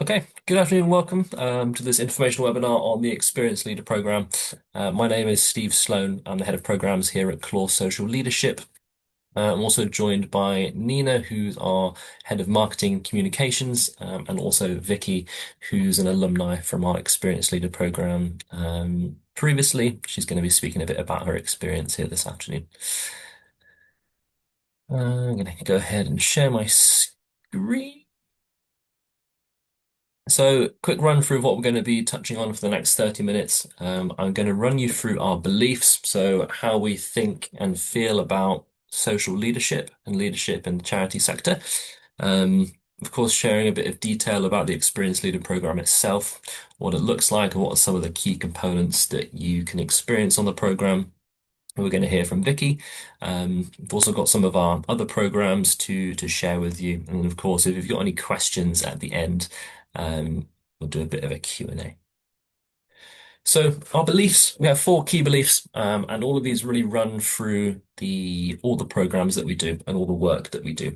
Okay, good afternoon and welcome to this informational webinar on the Experienced Leader Program. My name is Steve Sloan. I'm the head of programs here at Claw Social Leadership. I'm also joined by Nina, who's our head of marketing communications, and also Vicky, who's an alumni from our Experienced Leader Program. Previously, she's going to be speaking a bit about her experience here this afternoon. I'm going to go ahead and share my screen. So, quick run through of what we're going to be touching on for the next 30 minutes. I'm going to run you through our beliefs, so how we think and feel about social leadership and leadership in the charity sector. Um, of course, sharing a bit of detail about the Experienced Leader Program itself, what it looks like, and what are some of the key components that you can experience on the program. We're going to hear from Vicky. We've also got some of our other programs to share with you. And of course, if you've got any questions at the end, we'll do a bit of a Q&A. So our beliefs, we have four key beliefs, and all of these really run through all the programs that we do and all the work that we do.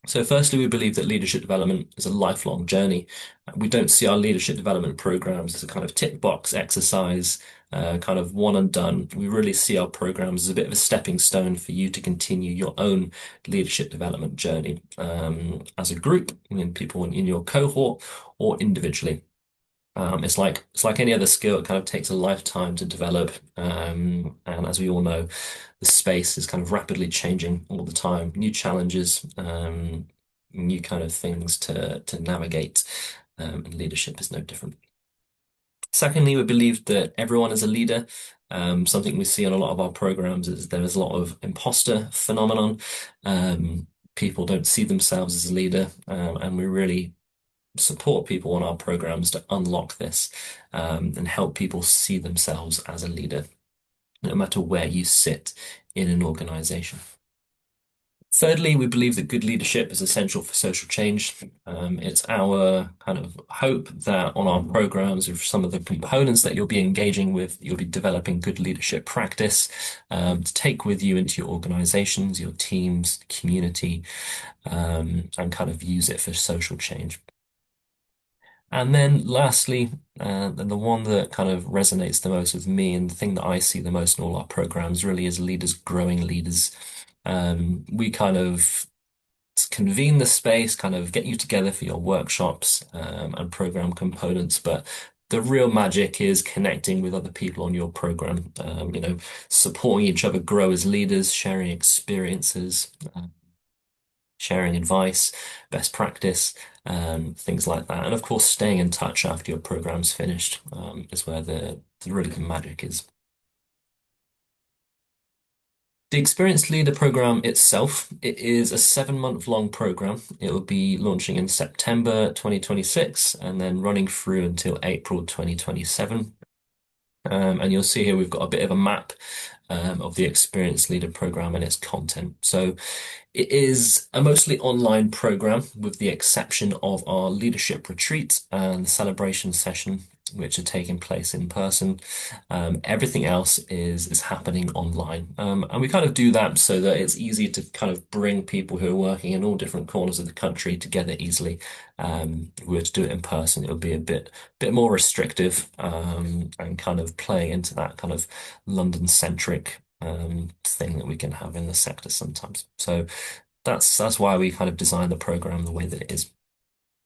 So firstly, we believe that leadership development is a lifelong journey. We don't see our leadership development programs as a kind of tick box exercise, kind of one and done. We really see our programs as a bit of a stepping stone for you to continue your own leadership development journey, as a group, people in your cohort or individually. It's like any other skill. It kind of takes a lifetime to develop, and as we all know, the space is kind of rapidly changing all the time. New challenges, new kind of things to navigate, and leadership is no different. Secondly, we believe that everyone is a leader. Something we see on a lot of our programs is there is a lot of imposter phenomenon. People don't see themselves as a leader, and we really support people on our programs to unlock this, and help people see themselves as a leader, no matter where you sit in an organization. Thirdly, we believe that good leadership is essential for social change. It's our kind of hope that on our programs, with some of the components that you'll be engaging with, you'll be developing good leadership practice, to take with you into your organizations, your teams, community, and kind of use it for social change. And then lastly, and the one that kind of resonates the most with me and the thing that I see the most in all our programs really is leaders growing leaders. We kind of convene the space, kind of get you together for your workshops, and program components, but the real magic is connecting with other people on your program, supporting each other grow as leaders, sharing experiences, sharing advice, best practice, things like that. And of course, staying in touch after your program's finished, is where the really the magic is. The Experienced Leader Program itself, it is a 7-month long program. It will be launching in September 2026 and then running through until April 2027. And you'll see here we've got a bit of a map, of the Experienced Leader Program and its content. So it is a mostly online program with the exception of our leadership retreat and celebration session, which are taking place in person. Everything else is happening online. And we kind of do that so that it's easy to kind of bring people who are working in all different corners of the country together easily. If we were to do it in person, it would be a bit more restrictive, and kind of playing into that kind of London-centric thing that we can have in the sector sometimes. So that's why we kind of designed the program the way that it is.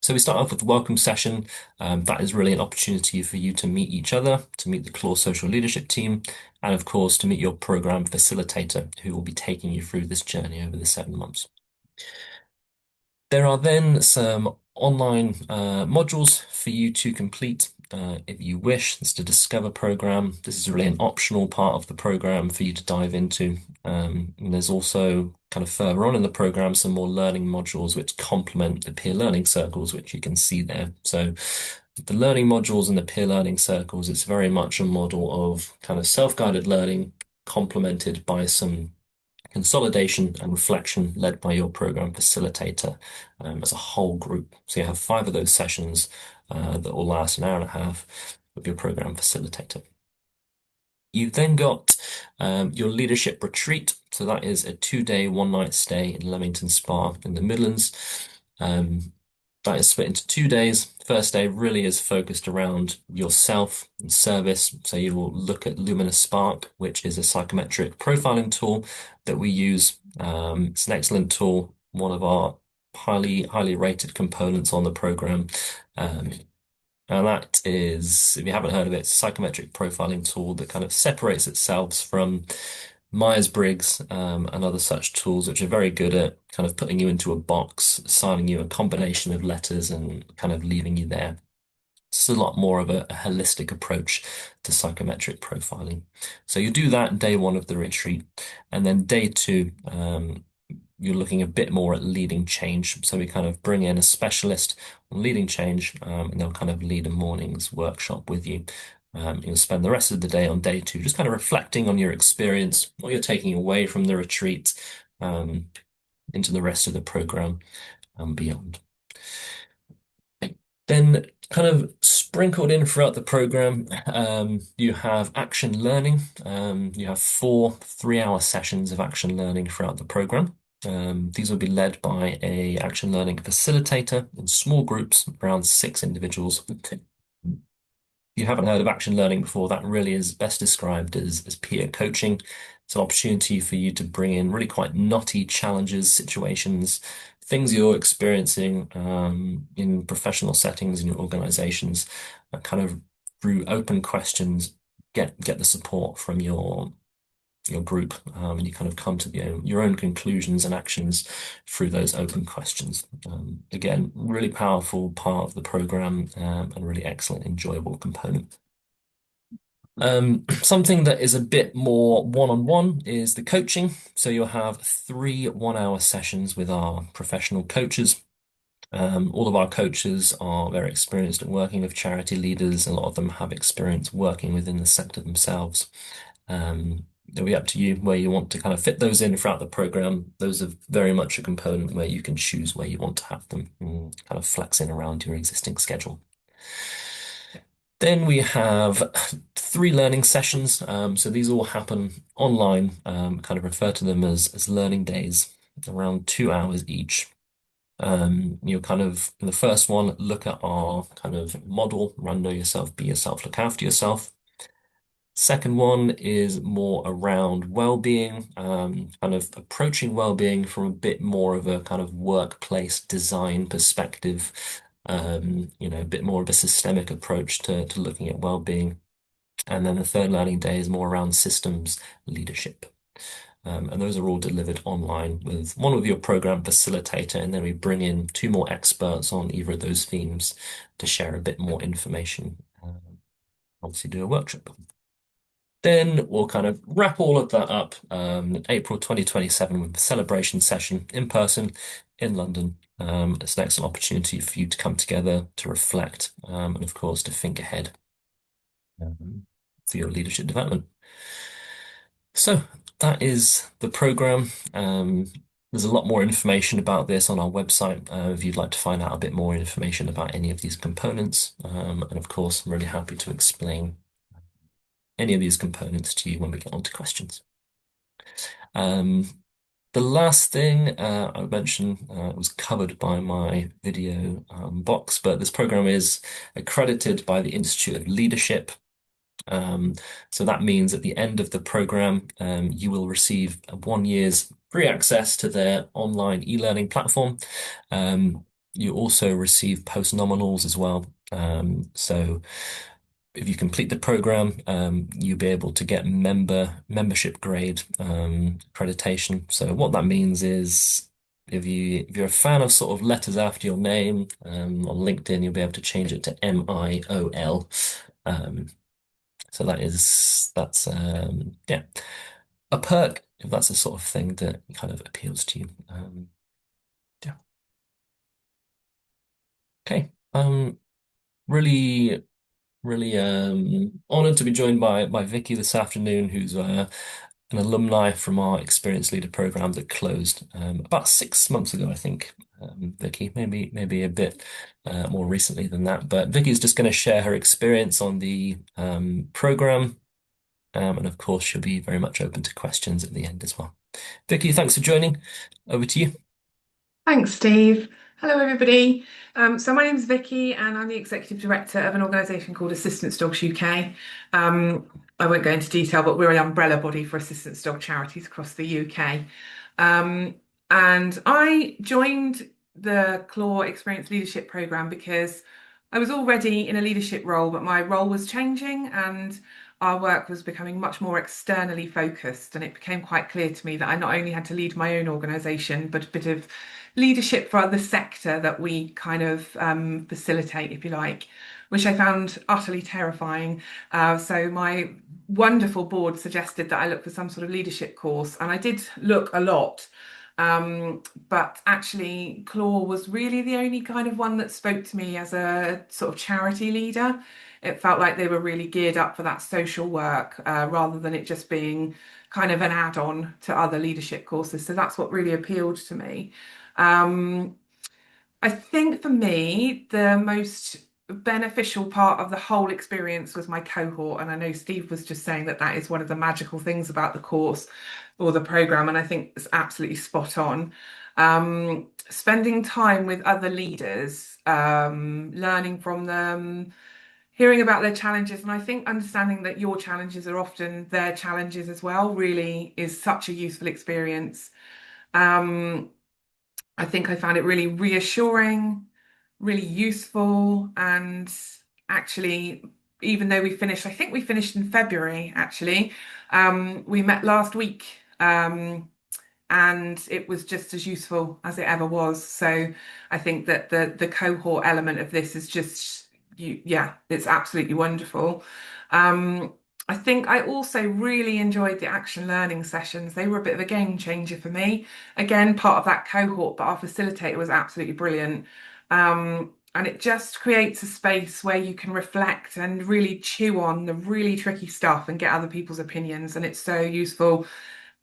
So we start off with the welcome session. That is really an opportunity for you to meet each other, to meet the Claw Social Leadership team, and of course to meet your program facilitator who will be taking you through this journey over the 7 months. There are then some online modules for you to complete, if you wish. It's the Discover program. This is really an optional part of the program for you to dive into. And there's also kind of further on in the program some more learning modules which complement the peer learning circles, which you can see there. So the learning modules and the peer learning circles, it's very much a model of kind of self-guided learning complemented by some consolidation and reflection led by your program facilitator, as a whole group. So you have 5 of those sessions that will last an hour and a half with your program facilitator. You've then got your leadership retreat. So that is a 2-day, 1-night stay in Leamington Spa in the Midlands. That is split into 2 days. First day really is focused around yourself and service. So you will look at Luminous Spark, which is a psychometric profiling tool that we use. It's an excellent tool, one of our highly rated components on the program. Um, and that is, if you haven't heard of it, it's a psychometric profiling tool that kind of separates itself from Myers-Briggs and other such tools, which are very good at kind of putting you into a box, assigning you a combination of letters and kind of leaving you there. It's a lot more of a holistic approach to psychometric profiling. So you do that day one of the retreat, and then day two, you're looking a bit more at leading change. So we kind of bring in a specialist on leading change, and they'll kind of lead a morning's workshop with you. You'll spend the rest of the day on day two, just kind of reflecting on your experience, what you're taking away from the retreat, um, into the rest of the program and beyond. Then, kind of sprinkled in throughout the program, you have action learning. You have 4 3-hour sessions of action learning throughout the program. These will be led by a action learning facilitator in small groups, around 6 individuals. You haven't heard of action learning before, that really is best described as peer coaching. It's an opportunity for you to bring in really quite knotty challenges, situations, things you're experiencing in professional settings in your organizations, kind of through open questions, get the support from your group, and you kind of come to your own conclusions and actions through those open questions. Again, really powerful part of the program, and really excellent, enjoyable component. Something that is a bit more one-on-one is the coaching. So you'll have 3 1-hour sessions with our professional coaches. All of our coaches are very experienced at working with charity leaders. A lot of them have experience working within the sector themselves. It'll be up to you where you want to kind of fit those in throughout the program. Those are very much a component where you can choose where you want to have them and kind of flex in around your existing schedule. Then we have 3 learning sessions. So these all happen online, kind of refer to them as learning days, around 2 hours each. You'll kind of, in the first one, look at our kind of model, run, know yourself, be yourself, look after yourself. Second one is more around well-being, kind of approaching well-being from a bit more of a kind of workplace design perspective, a bit more of a systemic approach to looking at well-being. And then the third learning day is more around systems leadership. And those are all delivered online with one with your program facilitator, and then we bring in 2 more experts on either of those themes to share a bit more information. Obviously, do a workshop. Then we'll kind of wrap all of that up April 2027 with the celebration session in person in London. It's an excellent opportunity for you to come together, to reflect, and of course to think ahead for your leadership development. So that is the program. There's a lot more information about this on our website if you'd like to find out a bit more information about any of these components. And of course, I'm really happy to explain any of these components to you when we get on to questions. The last thing I mentioned was covered by my video box, but this program is accredited by the Institute of Leadership. So that means at the end of the program, you will receive 1 year's free access to their online e-learning platform. You also receive post-nominals as well. So if you complete the program, you'll be able to get membership grade accreditation. So what that means is if you're a fan of sort of letters after your name, on LinkedIn, you'll be able to change it to MIOL. So that's yeah, a perk if that's the sort of thing that kind of appeals to you. Yeah. Okay. Really really honored to be joined by Vicky this afternoon, who's an alumni from our Experienced Leader program that closed about 6 months ago, I think. Vicky, maybe a bit more recently than that, but Vicky's just going to share her experience on the program, and of course she'll be very much open to questions at the end as well. Vicky, thanks for joining. Over to you. Thanks, Steve. Hello, everybody. So my name is Vicky, and I'm the executive director of an organisation called Assistance Dogs UK. I won't go into detail, but we're an umbrella body for assistance dog charities across the UK. Um, and I joined the Claw Experience Leadership Programme because I was already in a leadership role, but my role was changing and our work was becoming much more externally focused. And it became quite clear to me that I not only had to lead my own organisation, but a bit of leadership for the sector that we kind of facilitate, if you like, which I found utterly terrifying. So my wonderful board suggested that I look for some sort of leadership course, and I did look a lot. But actually, Claw was really the only kind of one that spoke to me as a sort of charity leader. It felt like they were really geared up for that social work rather than it just being kind of an add-on to other leadership courses. So that's what really appealed to me. Um, I think for me, the most beneficial part of the whole experience was my cohort. And I know Steve was just saying that that is one of the magical things about the course or the program. And I think it's absolutely spot on. Spending time with other leaders, learning from them, hearing about their challenges. And I think understanding that your challenges are often their challenges as well really is such a useful experience. Um, I think I found it really reassuring, really useful, and actually, even though I think we finished in February actually, we met last week, and it was just as useful as it ever was. So I think that the cohort element of this is just yeah, it's absolutely wonderful. Um, I think I also really enjoyed the action learning sessions. They were a bit of a game changer for me. Again, part of that cohort, but our facilitator was absolutely brilliant. And it just creates a space where you can reflect and really chew on the really tricky stuff and get other people's opinions. And it's so useful.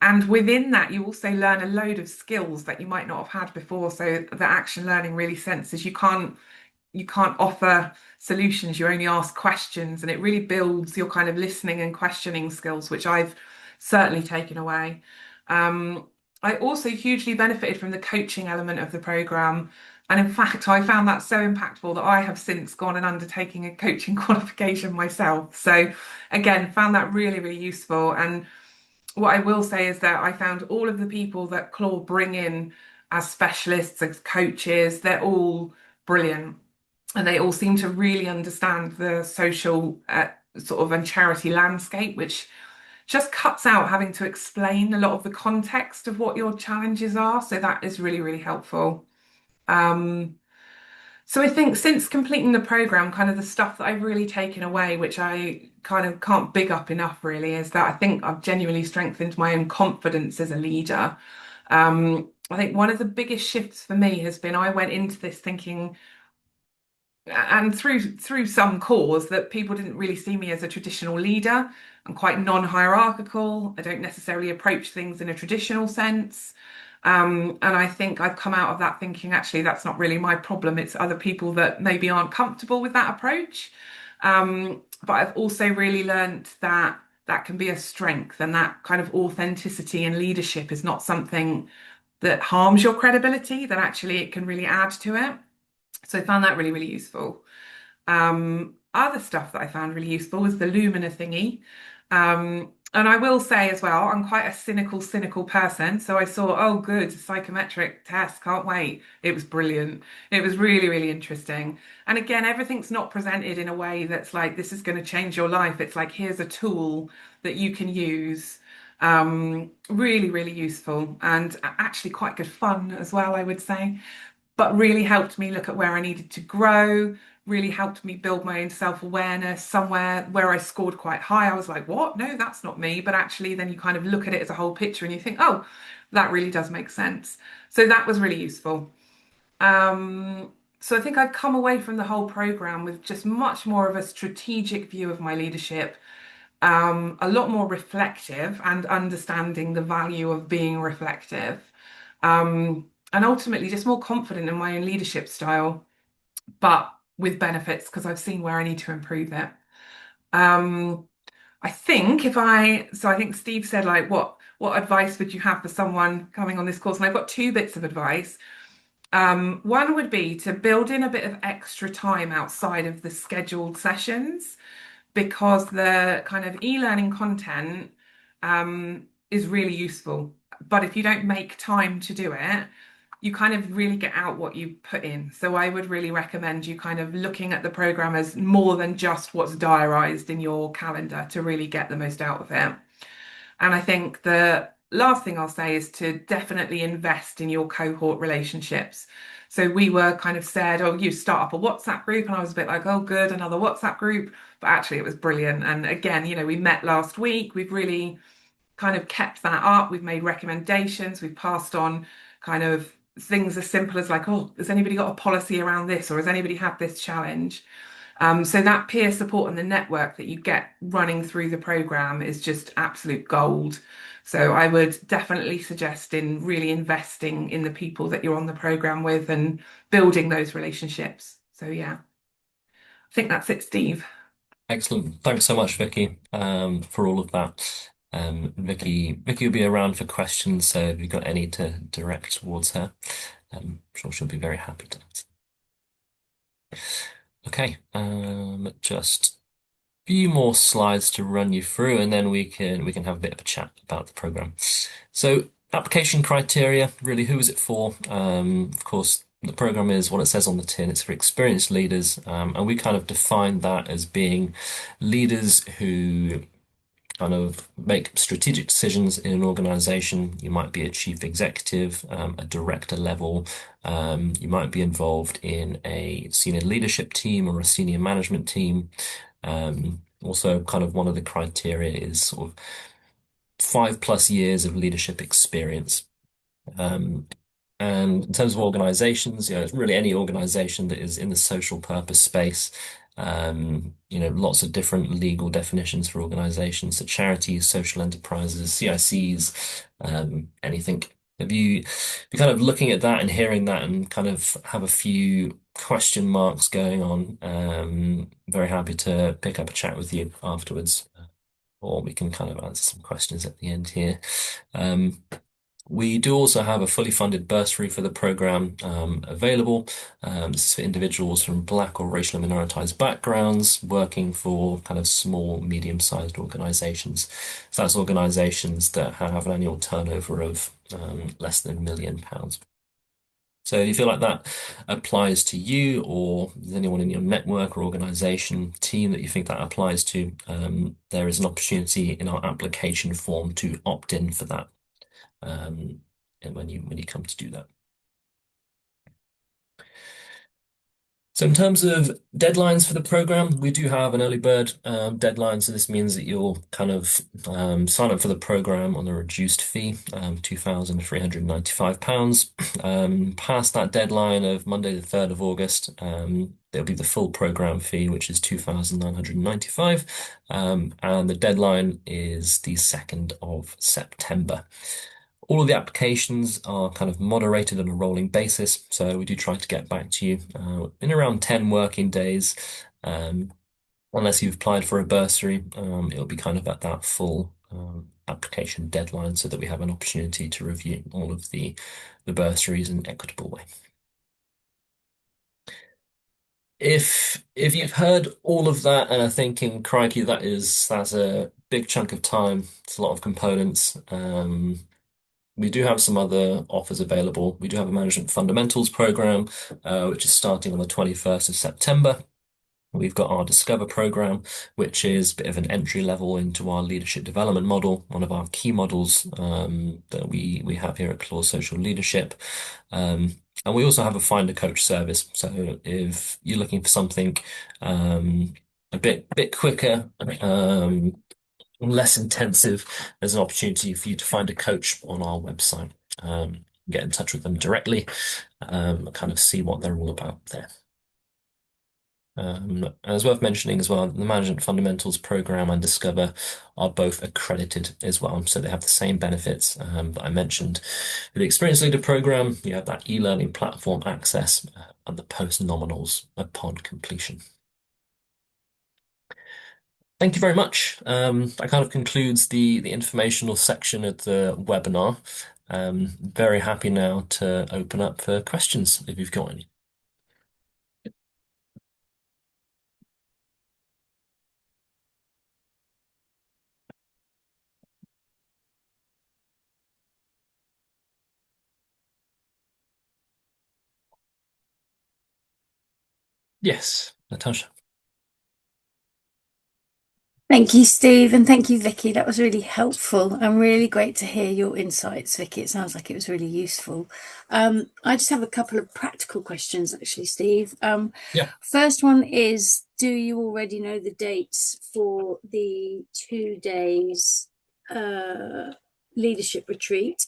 And within that, you also learn a load of skills that you might not have had before. So the action learning really senses you can't offer solutions, you only ask questions, and it really builds your kind of listening and questioning skills, which I've certainly taken away. Um, I also hugely benefited from the coaching element of the program. And in fact, I found that so impactful that I have since gone and undertaking a coaching qualification myself. So again, found that really, really useful. And what I will say is that I found all of the people that Claw bring in as specialists, as coaches, they're all brilliant. And they all seem to really understand the social sort of and charity landscape, which just cuts out having to explain a lot of the context of what your challenges are. So that is really, really helpful. Um, so I think since completing the program, kind of the stuff that I've really taken away, which I kind of can't big up enough really, is that I think I've genuinely strengthened my own confidence as a leader. I think one of the biggest shifts for me has been I went into this thinking, and through some cause, that people didn't really see me as a traditional leader. I'm quite non-hierarchical. I don't necessarily approach things in a traditional sense. And I think I've come out of that thinking, actually, that's not really my problem. It's other people that maybe aren't comfortable with that approach. But I've also really learnt that that can be a strength, and that kind of authenticity and leadership is not something that harms your credibility, that actually it can really add to it. So I found that really, really useful. Other stuff that I found really useful was the Lumina thingy. And I will say as well, I'm quite a cynical person. So I saw, oh, good, psychometric test, can't wait. It was brilliant. It was really, really interesting. And again, everything's not presented in a way that's like, this is going to change your life. It's like, here's a tool that you can use. Really, really useful and actually quite good fun as well, I would say, but really helped me look at where I needed to grow, really helped me build my own self-awareness. Somewhere where I scored quite high, I was like, what? No, that's not me. But actually, then you kind of look at it as a whole picture and you think, oh, that really does make sense. So that was really useful. So I think I've come away from the whole program with just much more of a strategic view of my leadership, a lot more reflective and understanding the value of being reflective, and ultimately just more confident in my own leadership style, but with benefits because I've seen where I need to improve it. Um, I think I think Steve said like what advice would you have for someone coming on this course? And I've got two bits of advice. One would be to build in a bit of extra time outside of the scheduled sessions because the kind of e-learning content is really useful. But if you don't make time to do it, you kind of really get out what you put in. So I would really recommend you kind of looking at the program as more than just what's diarised in your calendar to really get the most out of it. And I think the last thing I'll say is to definitely invest in your cohort relationships. So we were kind of said, oh, you start up a WhatsApp group. And I was a bit like, oh, good, another WhatsApp group. But actually, it was brilliant. And again, we met last week. We've really kind of kept that up. We've made recommendations. We've passed on kind of things as simple as like, oh, has anybody got a policy around this? Or has anybody had this challenge? So that peer support and the network that you get running through the program is just absolute gold. So I would definitely suggest in really investing in the people that you're on the program with and building those relationships. So yeah, I think that's it, Steve. Excellent. Thanks so much, Vicky, for all of that. Vicky will be around for questions, so if you've got any to direct towards her, I'm sure she'll be very happy to answer. Okay, just a few more slides to run you through, and then we can have a bit of a chat about the program. So, application criteria, really, who is it for? Of course, the program is what it says on the tin. It's for experienced leaders, and we kind of define that as being leaders who kind of make strategic decisions in an organization. You might be a chief executive, a director level. You might be involved in a senior leadership team or a senior management team. Also, kind of one of the criteria is sort of 5+ years of leadership experience. Um, and in terms of organizations, it's really any organization that is in the social purpose space. Lots of different legal definitions for organizations, so charities, social enterprises, CICs, anything. If you kind of looking at that and hearing that and kind of have a few question marks going on, very happy to pick up a chat with you afterwards, or we can kind of answer some questions at the end here. Um, we do also have a fully funded bursary for the program available. This is for individuals from Black or racially minoritized backgrounds working for kind of small, medium-sized organizations. So that's organizations that have an annual turnover of less than £1 million. So if you feel like that applies to you, or there's anyone in your network or organization team that you think that applies to, there is an opportunity in our application form to opt in for that and when you come to do that. So in terms of deadlines for the program, we do have an early bird deadline. So this means that you'll kind of sign up for the program on a reduced fee, £2,395. Past that deadline of Monday, the 3rd of August, there'll be the full program fee, which is £2,995. And the deadline is the 2nd of September. All of the applications are kind of moderated on a rolling basis, so we do try to get back to you in around 10 working days. Unless you've applied for a bursary, it'll be kind of at that full application deadline so that we have an opportunity to review all of the bursaries in an equitable way. If you've heard all of that and are thinking, crikey, that's a big chunk of time, it's a lot of components. We do have some other offers available. We do have a management fundamentals program, which is starting on the 21st of September. We've got our Discover program, which is a bit of an entry level into our leadership development model, one of our key models that we have here at Clause Social Leadership. And we also have a Find a Coach service. So if you're looking for something a bit quicker, less intensive, there's an opportunity for you to find a coach on our website. Get in touch with them directly, kind of see what they're all about there. And it's worth mentioning as well, the Management Fundamentals program and Discover are both accredited as well. So they have the same benefits that I mentioned. With the Experience Leader program, you have that e-learning platform access and the post-nominals upon completion. Thank you very much. That kind of concludes the informational section of the webinar. Very happy now to open up for questions if you've got any. Yes, Natasha. Thank you, Steve, and thank you, Vicky. That was really helpful and really great to hear your insights, Vicky. It sounds like it was really useful. I just have a couple of practical questions, actually, Steve. Yeah. First one is, do you already know the dates for the 2 days leadership retreat?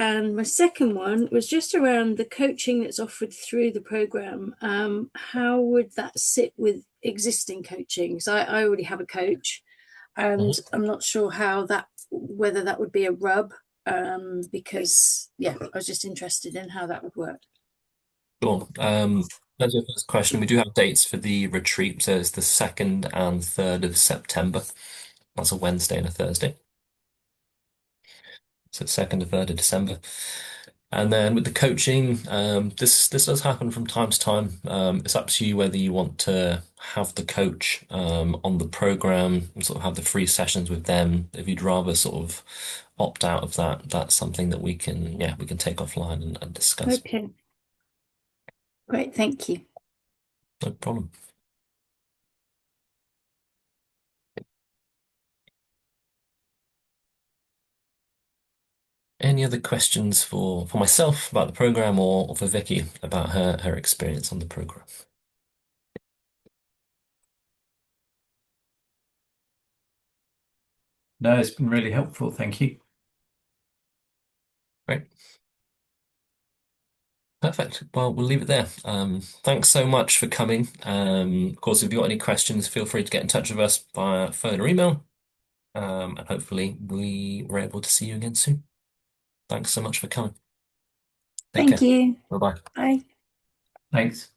And my second one was just around the coaching that's offered through the program. How would that sit with existing coaching? Because I already have a coach, and Mhm. I'm not sure whether that would be a rub. Because yeah, I was just interested in how that would work. Sure. That's your first question. We do have dates for the retreat, so it's the 2nd and 3rd of September. That's a Wednesday and a Thursday. So 2nd and 3rd of December. And then with the coaching, this does happen from time to time. It's up to you whether you want to have the coach on the program and sort of have the free sessions with them. If you'd rather sort of opt out of that, that's something that we can take offline and discuss. Okay, great, thank you. No problem. Any other questions for myself about the program or for Vicky about her experience on the program? No, it's been really helpful. Thank you. Great. Perfect. Well, we'll leave it there. Thanks so much for coming. Of course, if you've got any questions, feel free to get in touch with us via phone or email. And hopefully we were able to see you again soon. Thanks so much for coming. Take Thank care. you. Bye-bye. Bye. Thanks.